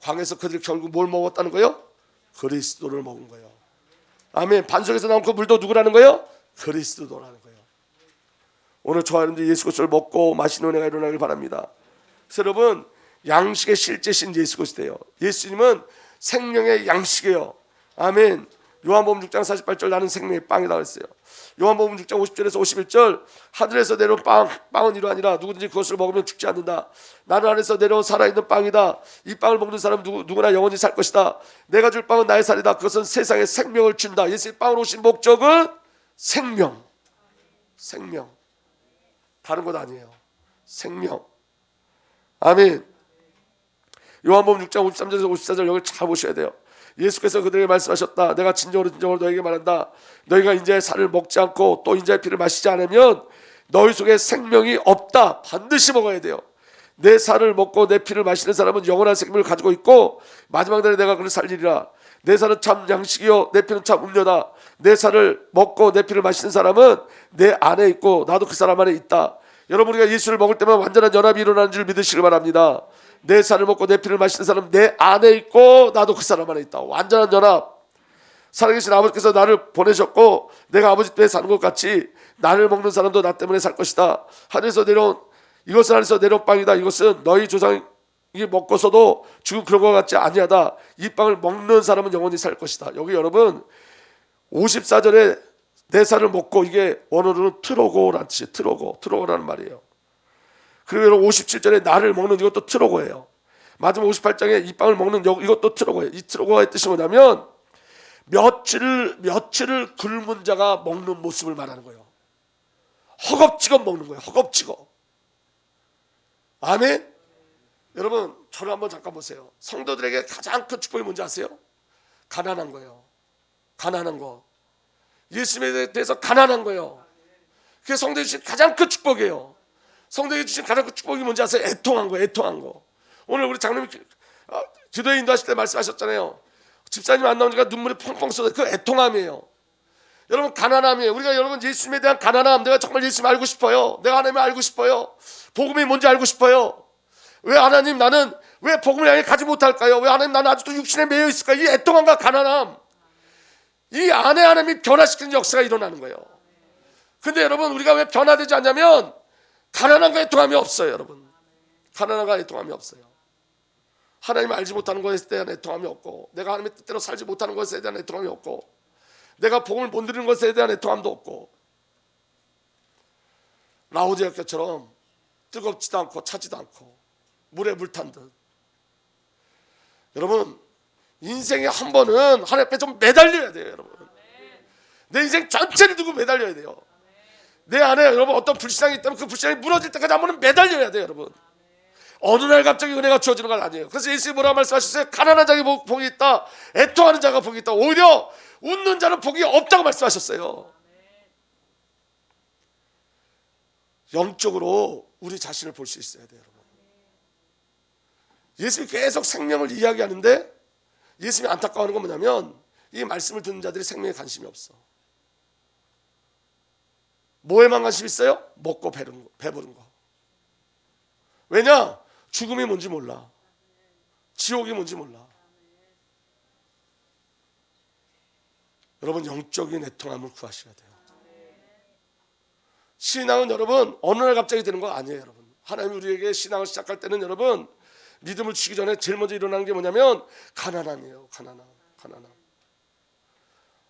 광야에서 그들이 결국 뭘 먹었다는 거예요? 그리스도를 먹은 거예요. 아멘. 반석에서 나온 그 물도 누구라는 거예요? 그리스도라는 거예요. 오늘 저와 여러분들 예수 그리스도를 먹고 마시는 은혜가 일어나길 바랍니다. 그래서 여러분 양식의 실제신 예수 그리스도예요. 예수님은 생명의 양식이에요. 아멘. 요한복음 6장 48절 나는 생명의 빵이다 그랬어요. 요한복음 6장 50절에서 51절 하늘에서 내려온 빵은 이러하니라 누구든지 그것을 먹으면 죽지 않는다. 나는 하늘에서 내려온 살아있는 빵이다. 이 빵을 먹는 사람은 누구나 영원히 살 것이다. 내가 줄 빵은 나의 살이다. 그것은 세상에 생명을 준다. 예수의 빵으로 오신 목적은 생명. 다른 것 아니에요. 생명. 아멘. 요한복음 6장 53절에서 54절 여기 잘 보셔야 돼요. 예수께서 그들에게 말씀하셨다. 내가 진정으로 너에게 말한다. 너희가 인자의 살을 먹지 않고 또 인자의 피를 마시지 않으면 너희 속에 생명이 없다. 반드시 먹어야 돼요. 내 살을 먹고 내 피를 마시는 사람은 영원한 생명을 가지고 있고 마지막 날에 내가 그를 살리리라. 내 살은 참 양식이요 내 피는 참 음료다. 내 살을 먹고 내 피를 마시는 사람은 내 안에 있고 나도 그 사람 안에 있다. 여러분 우리가 예수를 먹을 때만 완전한 연합이 일어나는 줄 믿으시길 바랍니다. 내 살을 먹고 내 피를 마시는 사람은 내 안에 있고 나도 그 사람 안에 있다. 완전한 연합. 살아계신 아버지께서 나를 보내셨고 내가 아버지 때문에 사는 것 같이 나를 먹는 사람도 나 때문에 살 것이다. 하늘에서 내려온 이것은 하늘에서 내려온 빵이다. 이것은 너희 조상이 먹고서도 죽은 그런 것 같지 아니하다. 이 빵을 먹는 사람은 영원히 살 것이다. 여기 여러분 54절에 내 살을 먹고 이게 원어로는 트로고라는 뜻이에요. 트로고라는 말이에요. 그리고 여러분 57절에 나를 먹는 이것도 트로고예요. 마지막 58장에 이 빵을 먹는 이것도 트로고예요. 이 트로고의 뜻이 뭐냐면 며칠을 굶은 자가 먹는 모습을 말하는 거예요. 허겁지겁 먹는 거예요. 허겁지겁. 아멘. 여러분 저를 한번 잠깐 보세요. 성도들에게 가장 큰 축복이 뭔지 아세요? 가난한 거예요. 가난한 거. 예수님에 대해서 가난한 거예요. 그게 성도에 주신 가장 큰 축복이에요. 성도에 주신 가장 큰 축복이 뭔지 아세요? 애통한 거예요. 애통한 거. 오늘 우리 장로님 기도회 인도하실 때 말씀하셨잖아요. 집사님 안 나오니까 눈물이 펑펑 쏟아요. 그 애통함이에요. 여러분 가난함이에요. 우리가 여러분 예수님에 대한 가난함. 내가 정말 예수님 알고 싶어요. 내가 하나님을 알고 싶어요. 복음이 뭔지 알고 싶어요. 왜 하나님 나는 왜 복음을 향해 가지 못할까요? 왜 하나님 나는 아직도 육신에 매여 있을까요? 이 애통함과 가난함. 이 안에 하나님이 변화시키는 역사가 일어나는 거예요. 근데 여러분 우리가 왜 변화되지 않냐면 가난함과 애통함이 없어요. 여러분 가난함과 애통함이 없어요. 하나님을 알지 못하는 것에 대한 애통함이 없고 내가 하나님의 뜻대로 살지 못하는 것에 대한 애통함이 없고 내가 복음을 못 누리는 것에 대한 애통함도 없고 라오디아 교처럼 뜨겁지도 않고 차지도 않고 물에 물 탄 듯. 여러분 인생에 한 번은 하나님 앞에 좀 매달려야 돼요. 여러분 내 인생 전체를 두고 매달려야 돼요. 내 안에 여러분 어떤 불신앙이 있다면 그 불신앙이 무너질 때까지 한 번은 매달려야 돼요. 여러분 어느 날 갑자기 은혜가 주어지는 건 아니에요. 그래서 예수님이 뭐라고 말씀하셨어요? 가난한 자에게 복이 있다. 애통하는 자가 복이 있다. 오히려 웃는 자는 복이 없다고 말씀하셨어요. 영적으로 우리 자신을 볼 수 있어야 돼요. 여러분 예수님이 계속 생명을 이야기하는데 예수님이 안타까워하는 건 뭐냐면 이 말씀을 듣는 자들이 생명에 관심이 없어. 뭐에만 관심 있어요? 먹고 배부른 거. 왜냐? 죽음이 뭔지 몰라. 지옥이 뭔지 몰라. 여러분 영적인 애통함을 구하셔야 돼요. 신앙은 여러분 어느 날 갑자기 되는 거 아니에요. 여러분 하나님이 우리에게 신앙을 시작할 때는 여러분 믿음을 주기 전에 제일 먼저 일어나는 게 뭐냐면 가난함이에요. 가난함.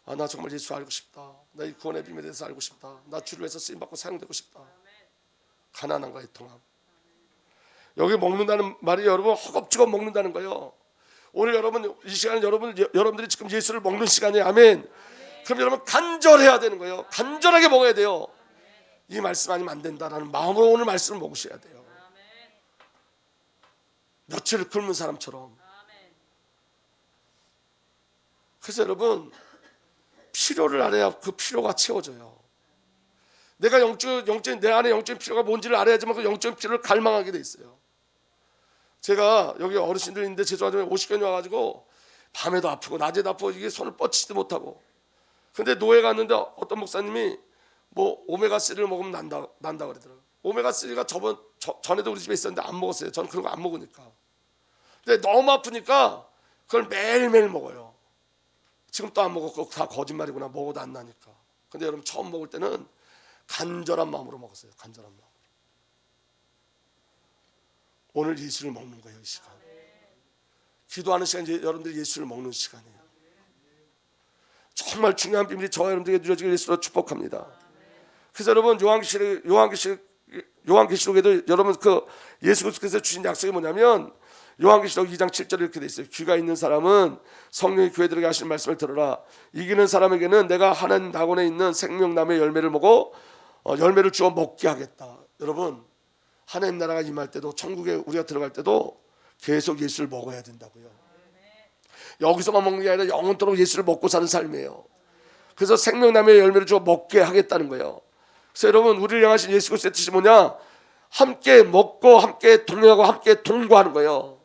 아, 나 정말 예수 알고 싶다. 나 이 구원의 비밀에 대해서 알고 싶다. 나 주를 위해서 쓰임받고 사용되고 싶다. 가난함과 애통함. 여기 먹는다는 말이 여러분 허겁지겁 먹는다는 거예요. 오늘 여러분 이 시간에 여러분들이 지금 예수를 먹는 시간이에요. 아멘. 그럼 여러분 간절해야 되는 거예요. 간절하게 먹어야 돼요. 이 말씀 아니면 안 된다라는 마음으로 오늘 말씀을 먹으셔야 돼요. 며칠을 굶은 사람처럼. 그래서 여러분 필요를 알아야 그 필요가 채워져요. 내가 내 안에 영적인 필요가 뭔지를 알아야지만 그 영적인 필요를 갈망하게 돼 있어요. 제가 여기 어르신들 있는데 죄송하지만 50견이 와가지고 밤에도 아프고 낮에도 아프고 이게 손을 뻗치지도 못하고. 근데 노예 갔는데 어떤 목사님이 뭐 오메가3를 먹으면 난다 그러더라고요. 오메가3가 전에도 우리 집에 있었는데 안 먹었어요. 저는 그런 거 안 먹으니까. 근데 너무 아프니까 그걸 매일매일 먹어요. 지금 또 안 먹었고 다 거짓말이구나. 먹어도 안 나니까. 근데 여러분 처음 먹을 때는 간절한 마음으로 먹었어요. 간절한 마음. 오늘 예수를 먹는 거예요. 이 시간. 기도하는 시간 이제 여러분들이 예수를 먹는 시간이에요. 정말 중요한 비밀이 저와 여러분들에게 누려지길 예수로 축복합니다. 그래서 여러분 요한계시록에도 여러분 그 예수 그리스도께서 주신 약속이 뭐냐면 요한계시록 2장 7절에 이렇게 돼 있어요. 귀가 있는 사람은 성령이 교회들에게 하시는 말씀을 들어라. 이기는 사람에게는 내가 하나님 낙원에 있는 생명나무의 열매를 먹어 열매를 주어 먹게 하겠다. 여러분 하나님 나라가 임할 때도 천국에 우리가 들어갈 때도 계속 예수를 먹어야 된다고요. 여기서만 먹는 게 아니라 영원토록 예수를 먹고 사는 삶이에요. 그래서 생명나무의 열매를 주어 먹게 하겠다는 거예요. 그래서 여러분 우리를 향하신 예수 그리스도의 뜻이 뭐냐? 함께 먹고 함께 동행하고 함께 동거하는 거예요.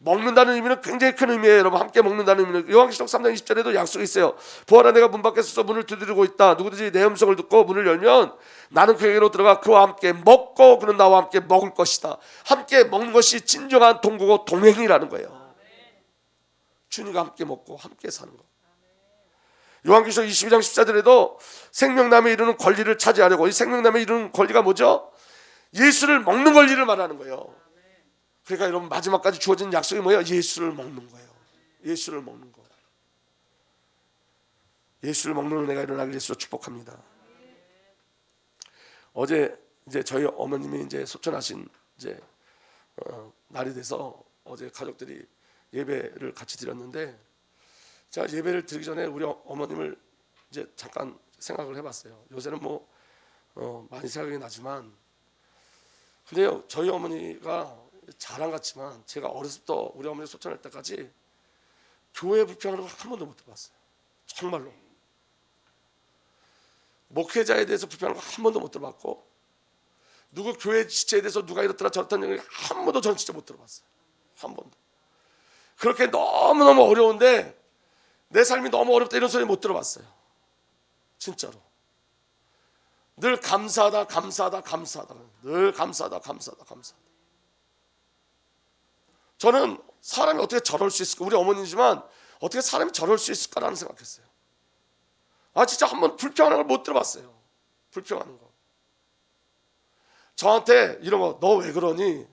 먹는다는 의미는 굉장히 큰 의미예요. 여러분 함께 먹는다는 의미는 요한계시록 3장 20절에도 약속이 있어요. 보아라 내가 문 밖에 서서 문을 두드리고 있다. 누구든지 내 음성을 듣고 문을 열면 나는 그에게로 들어가 그와 함께 먹고 그는 나와 함께 먹을 것이다. 함께 먹는 것이 진정한 동거고 동행이라는 거예요. 주님과 함께 먹고 함께 사는 것. 요한계시록 22장 14절에도 생명나무에 이르는 권리를 차지하려고. 이 생명나무에 이르는 권리가 뭐죠? 예수를 먹는 권리를 말하는 거예요. 그러니까 여러분 마지막까지 주어진 약속이 뭐예요? 예수를 먹는 거예요. 예수를 먹는 거. 예수를 먹는 은혜가 일어나길 예수로 축복합니다. 어제 이제 저희 어머님이 이제 소천하신 이제 날이 돼서 어제 가족들이 예배를 같이 드렸는데 제가 예배를 드리기 전에 우리 어머님을 이제 잠깐 생각을 해봤어요. 요새는 뭐 많이 생각이 나지만 근데요 저희 어머니가 자랑 같지만 제가 어렸을 때 우리 어머니 소천할 때까지 교회 불평하는 거 한 번도 못 들어봤어요. 정말로 목회자에 대해서 불평하는 거 한 번도 못 들어봤고 누구 교회 지체에 대해서 누가 이렇더라 저렇다는 얘기 한 번도 전 진짜 못 들어봤어요. 한 번도. 그렇게 너무너무 어려운데 내 삶이 너무 어렵다 이런 소리 못 들어봤어요. 진짜로. 늘 감사하다. 늘 감사하다. 저는 사람이 어떻게 저럴 수 있을까? 우리 어머니지만 어떻게 사람이 저럴 수 있을까라는 생각했어요. 아 진짜 한번 불평하는 걸 못 들어봤어요. 불평하는 거. 저한테 이런 거 너 왜 그러니?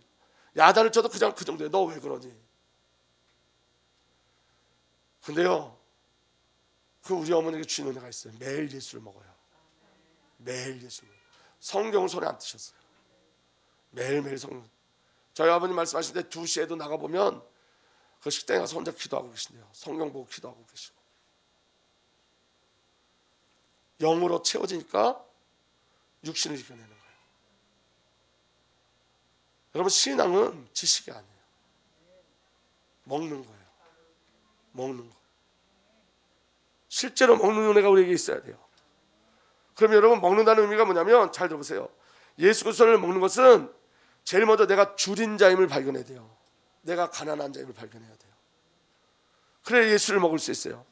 야단을 쳐도 그냥 그 정도예요. 너 왜 그러니? 근데요 그 우리 어머니에게 주신 은혜가 있어요. 매일 예수를 먹어요. 매일 예수를. 성경을 손에 안 뜨셨어요. 매일매일 성경. 저희 아버님 말씀하실 때 2시에도 나가보면 그 식당에 가서 혼자 기도하고 계신대요. 성경 보고 기도하고 계시고. 영으로 채워지니까 육신을 이겨내는 거예요. 여러분 신앙은 지식이 아니에요. 먹는 거예요. 먹는 거. 실제로 먹는 은혜가 우리에게 있어야 돼요. 그럼 여러분 먹는다는 의미가 뭐냐면 잘 들어보세요. 예수 그리스도를 먹는 것은 제일 먼저 내가 줄인 자임을 발견해야 돼요. 내가 가난한 자임을 발견해야 돼요. 그래야 예수를 먹을 수 있어요.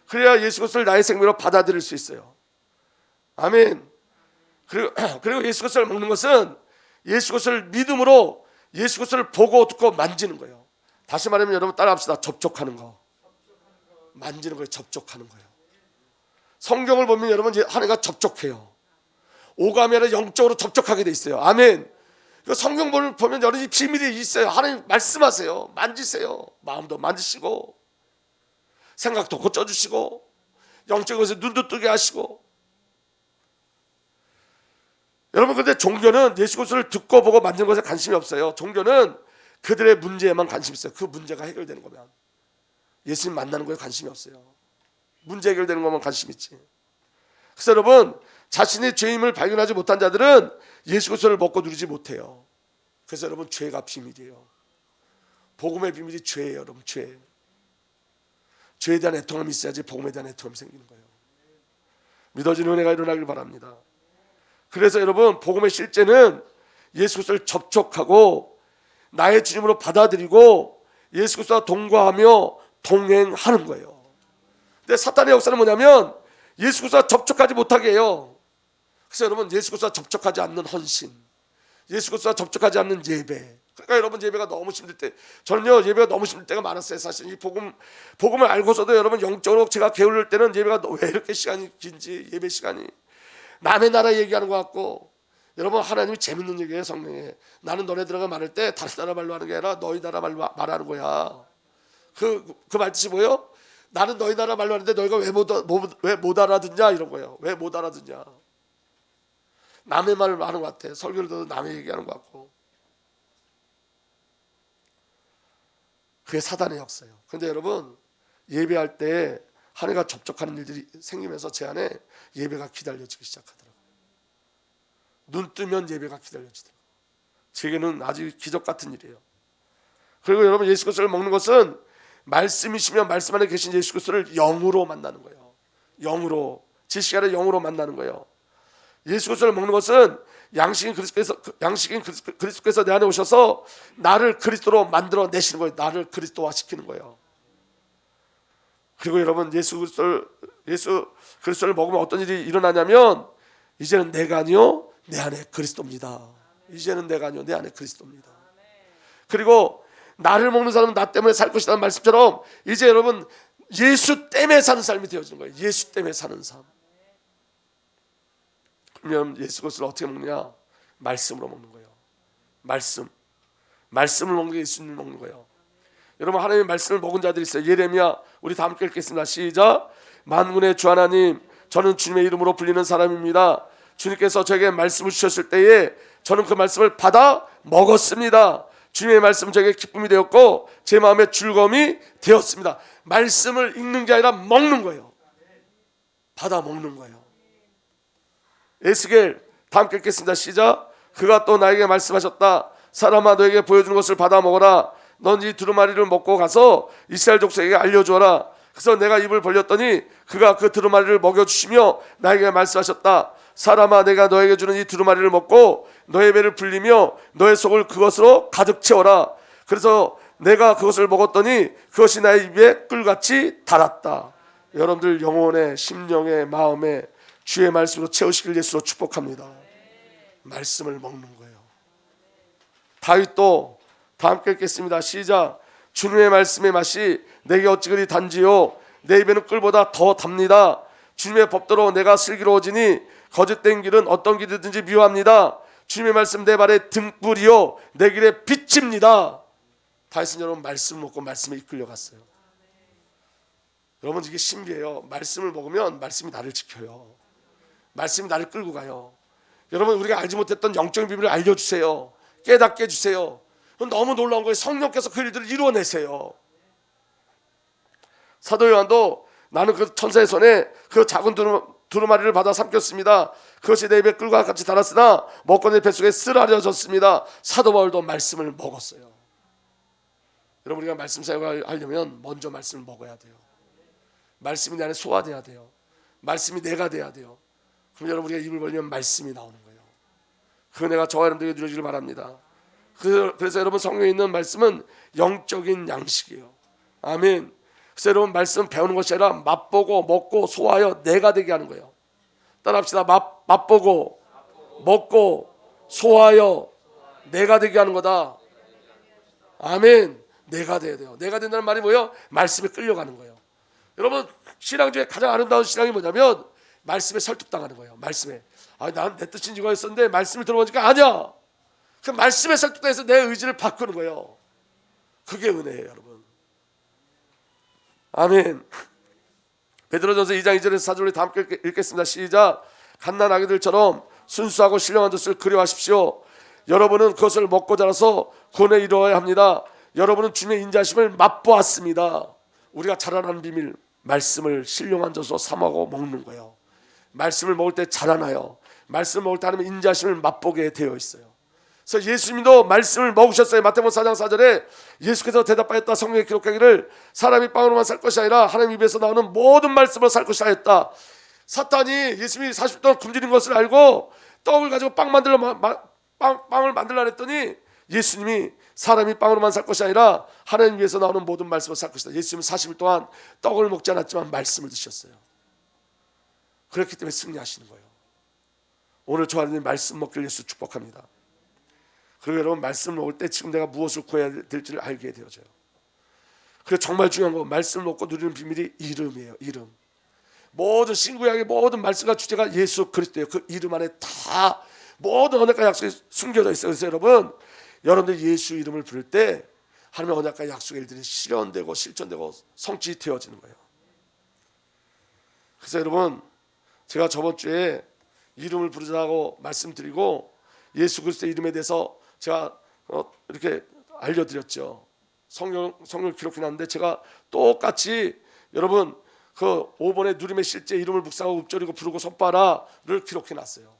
그래야 예수 그리스도를 나의 생명으로 받아들일 수 있어요. 아멘. 그리고 예수 그리스도를 먹는 것은 예수 그리스도를 믿음으로 예수 그리스도를 보고 듣고 만지는 거예요. 다시 말하면 여러분 따라합시다. 접촉하는 거. 만지는 거예요. 접촉하는 거예요. 성경을 보면 여러분 하나님과 접촉해요. 오감이 아니라 영적으로 접촉하게 돼 있어요. 아멘. 성경을 보면 여러 비밀이 있어요. 하나님 말씀하세요. 만지세요. 마음도 만지시고 생각도 고쳐주시고 영적인 것에 눈도 뜨게 하시고. 여러분, 근데 종교는 예수 그리스도를 듣고 보고 만지는 것에 관심이 없어요. 종교는 그들의 문제에만 관심이 있어요. 그 문제가 해결되는 거면. 예수님 만나는 거에 관심이 없어요. 문제 해결되는 것만 관심이 있지. 그래서 여러분, 자신의 죄임을 발견하지 못한 자들은 예수 그리스도를 먹고 누리지 못해요. 그래서 여러분, 죄가 비밀이에요. 복음의 비밀이 죄예요. 여러분, 죄. 죄에 대한 애통함이 있어야지 복음에 대한 애통함이 생기는 거예요. 믿어지는 은혜가 일어나길 바랍니다. 그래서 여러분, 복음의 실제는 예수 그리스도를 접촉하고 나의 주님으로 받아들이고 예수 그리스도와 동거하며 동행하는 거예요. 근데 사탄의 역사는 뭐냐면 예수 그리스도와 접촉하지 못하게 해요. 그래서 여러분, 예수 그리스도와 접촉하지 않는 헌신, 예수 그리스도와 접촉하지 않는 예배. 그러니까 여러분, 예배가 너무 힘들 때, 저는요 예배가 너무 힘들 때가 많았어요. 사실 이 복음을 알고서도 여러분, 영적으로 제가 게을릴 때는 예배가 왜 이렇게 시간이 긴지, 예배 시간이 남의 나라 얘기하는 것 같고. 여러분, 하나님이 재밌는 얘기예요. 성경에 나는 너네들과 말할 때 다른 나라 말로 하는 게 아니라 너희 나라 말로 말하는 거야. 그 말뜻이 뭐예요? 나는 너희 나라 말로 하는데 너희가 왜 못 알아듣냐, 이런 거예요. 왜 못 알아듣냐. 남의 말을 하는 것 같아. 설교를 들어도 남의 얘기하는 것 같고. 그게 사단의 역사예요. 그런데 여러분, 예배할 때 하나님과 접촉하는 일들이 생기면서 제 안에 예배가 기다려지기 시작하더라고요. 눈 뜨면 예배가 기다려지더라고요. 제게는 아주 기적 같은 일이에요. 그리고 여러분, 예수 그리스도를 먹는 것은 말씀이시며 말씀 안에 계신 예수 그리스도를 영으로 만나는 거예요. 영으로, 지식이 아니라 영으로 만나는 거예요. 예수 그리스도를 먹는 것은 양식인 그리스도께서 내 안에 오셔서 나를 그리스도로 만들어 내시는 거예요. 나를 그리스도화 시키는 거예요. 그리고 여러분, 예수 그리스도를 먹으면 어떤 일이 일어나냐면 이제는 내가 아니요 내 안에 그리스도입니다. 이제는 내가 아니요 내 안에 그리스도입니다. 그리고 나를 먹는 사람은 나 때문에 살 것이라는 말씀처럼 이제 여러분, 예수 때문에 사는 삶이 되어지는 거예요. 예수 때문에 사는 삶. 그러면 예수 그리스도를 어떻게 먹느냐? 말씀으로 먹는 거예요. 말씀을 먹는 게 예수님을 먹는 거예요. 여러분, 하나님의 말씀을 먹은 자들이 있어요. 예레미야, 우리 다 함께 읽겠습니다. 시작. 만군의 주 하나님, 저는 주님의 이름으로 불리는 사람입니다. 주님께서 저에게 말씀을 주셨을 때에 저는 그 말씀을 받아 먹었습니다. 주님의 말씀은 저에게 기쁨이 되었고 제 마음에 즐거움이 되었습니다. 말씀을 읽는 게 아니라 먹는 거예요. 받아 먹는 거예요. 에스겔, 다 함께 읽겠습니다. 시작. 그가 또 나에게 말씀하셨다. 사람아, 너에게 보여주는 것을 받아 먹어라. 넌 이 두루마리를 먹고 가서 이스라엘 족속에게 알려주어라. 그래서 내가 입을 벌렸더니 그가 그 두루마리를 먹여주시며 나에게 말씀하셨다. 사람아, 내가 너에게 주는 이 두루마리를 먹고 너의 배를 불리며 너의 속을 그것으로 가득 채워라. 그래서 내가 그것을 먹었더니 그것이 나의 입에 꿀같이 달았다. 여러분들 영혼에, 심령에, 마음에 주의 말씀으로 채우시길 예수로 축복합니다. 말씀을 먹는 거예요. 다윗도 다 함께 읽겠습니다. 시작. 주님의 말씀의 맛이 내게 어찌 그리 단지요 내 입에는 꿀보다 더 답니다. 주님의 법도로 내가 슬기로워지니 거짓된 길은 어떤 길이든지 미워합니다. 주님의 말씀 내 발에 등불이요 내 길에 빛입니다. 다윗은 여러분, 말씀을 먹고 말씀에 이끌려갔어요. 여러분, 이게 신비해요. 말씀을 먹으면 말씀이 나를 지켜요. 말씀이 나를 끌고 가요. 여러분, 우리가 알지 못했던 영적인 비밀을 알려주세요. 깨닫게 해주세요. 너무 놀라운 거예요. 성령께서 그 일들을 이루어내세요. 사도 요한도 나는 그 천사의 손에 그 작은 두루마리를 받아 삼켰습니다. 그것이 내 입에 꿀과 같이 달았으나 먹고 내 뱃속에 쓰라려졌습니다. 사도 바울도 말씀을 먹었어요. 여러분, 우리가 말씀 사역을 하려면 먼저 말씀을 먹어야 돼요. 말씀이 내 안에 소화돼야 돼요. 말씀이 내가 돼야 돼요. 그럼 여러분, 우리가 입을 벌리면 말씀이 나오는 거예요. 그 은혜가 저와 여러분들에게 누려지길 바랍니다. 그래서 여러분, 성경에 있는 말씀은 영적인 양식이에요. 아멘. 그래서 여러분, 말씀 배우는 것이 아니라 맛보고 먹고 소화하여 내가 되게 하는 거예요. 따라합시다. 맛보고 먹고 소화하여 내가 되게 하는 거다. 아멘. 내가 돼야 돼요. 내가 된다는 말이 뭐예요? 말씀에 끌려가는 거예요. 여러분, 신앙 중에 가장 아름다운 신앙이 뭐냐면 말씀에 설득당하는 거예요. 말씀에. 난 내 뜻인 이거였었는데 말씀을 들어보니까 아니야. 그 말씀에 설득당해서 내 의지를 바꾸는 거예요. 그게 은혜예요, 여러분. 아멘. 베드로전서 2장 2절에서 4절을 다 함께 읽겠습니다. 시작. 갓난 아기들처럼 순수하고 신령한 젖을 그리워하십시오. 여러분은 그것을 먹고 자라서 구원에 이루어야 합니다. 여러분은 주님의 인자하심을 맛보았습니다. 우리가 자라나는 비밀, 말씀을 신령한 젖으로 삼하고 먹는 거예요. 말씀을 먹을 때 자라나요. 말씀을 먹을 때 하나님의 인자하심을 맛보게 되어 있어요. 그래서 예수님도 말씀을 먹으셨어요. 마태복음 4장 4절에 예수께서 대답하였다. 성경에 기록하기를 사람이 빵으로만 살 것이 아니라 하나님 입에서 나오는 모든 말씀으로 살 것이라 했다. 사탄이 예수님이 40일 동안 굶주린 것을 알고 떡을 가지고 빵을 만들라 했더니 예수님이 사람이 빵으로만 살 것이 아니라 하나님 위에서 나오는 모든 말씀으로 살 것이다. 예수님은 40일 동안 떡을 먹지 않았지만 말씀을 드셨어요. 그렇기 때문에 승리하시는 거예요. 오늘 저 하나님 말씀 먹기를 예수 축복합니다. 그리고 여러분 말씀을 먹을 때 지금 내가 무엇을 구해야 될지를 알게 되어져요. 그리고 정말 중요한 건 말씀을 먹고 누리는 비밀이 이름이에요. 이름. 모든 신구약의 모든 말씀과 주제가 예수 그리스도예요. 그 이름 안에 다 모든 언약과 약속이 숨겨져 있어요. 그래서 여러분들 예수 이름을 부를 때 하나님의 언약과 약속의 일들이 실현되고 실천되고 성취되어지는 거예요. 그래서 여러분 제가 저번 주에 이름을 부르자고 말씀드리고 예수 그리스도의 이름에 대해서 제가 이렇게 알려드렸죠. 성경 기록해 놨는데 제가 똑같이 여러분 그 5번의 누림의 실제 이름을 묵상하고 읊조리고 부르고 손바라를 기록해 놨어요.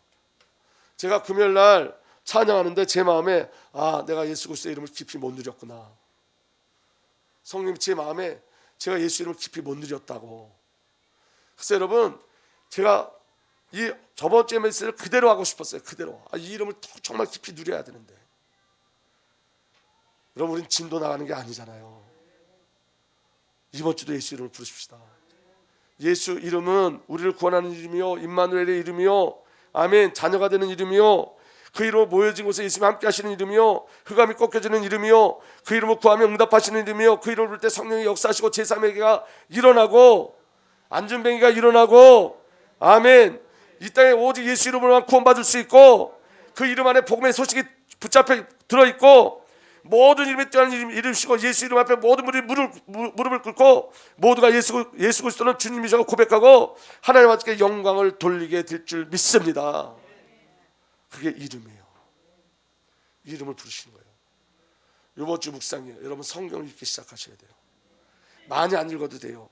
제가 금요일 날 찬양하는데 제 마음에 내가 예수 그리스도의 이름을 깊이 못 누렸구나. 성령님 제 마음에 제가 예수 이름을 깊이 못 누렸다고. 그래서 여러분 제가 이 저번 주의 메시지를 그대로 하고 싶었어요. 그대로. 이 이름을 정말 깊이 누려야 되는데. 여러분 우린 진도 나가는 게 아니잖아요. 이번 주도 예수 이름을 부르십시다. 예수 이름은 우리를 구원하는 이름이요 임마누엘의 이름이요 아멘 자녀가 되는 이름이요 그 이름으로 모여진 곳에 예수님이 함께 하시는 이름이요 흑암이 꺾여지는 이름이요 그 이름을 구하면 응답하시는 이름이요 그 이름을 부를 때 성령이 역사하시고 제3회개가 일어나고 안전뱅이가 일어나고 아멘 이 땅에 오직 예수 이름으로만 구원받을 수 있고 그 이름 안에 복음의 소식이 붙잡혀 들어있고 모든 이름에 뛰어난 이름이시고 예수 이름 앞에 모든 무릎을 꿇고 모두가 예수 그리스도는 주님이시라고 고백하고 하나님 아버지께 영광을 돌리게 될 줄 믿습니다. 그게 이름이에요. 이름을 부르시는 거예요. 이번 주 묵상이에요. 여러분 성경을 읽기 시작하셔야 돼요. 많이 안 읽어도 돼요.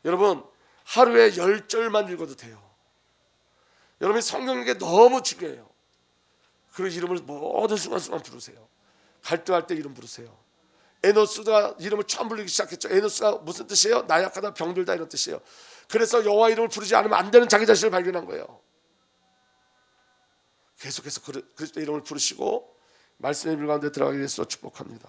여러분 하루에 10절만 읽어도 돼요. 여러분이 성경 읽기 너무 중요해요. 그 이름을 모든 순간순간 부르세요. 갈등할 때 이름 부르세요. 에노스가 이름을 처음 부르기 시작했죠. 에노스가 무슨 뜻이에요? 나약하다 병들다 이런 뜻이에요. 그래서 여호와 이름을 부르지 않으면 안 되는 자기 자신을 발견한 거예요. 계속해서 그리스도 이름을 부르시고 말씀의 길 가운데 들어가기 위해서 축복합니다.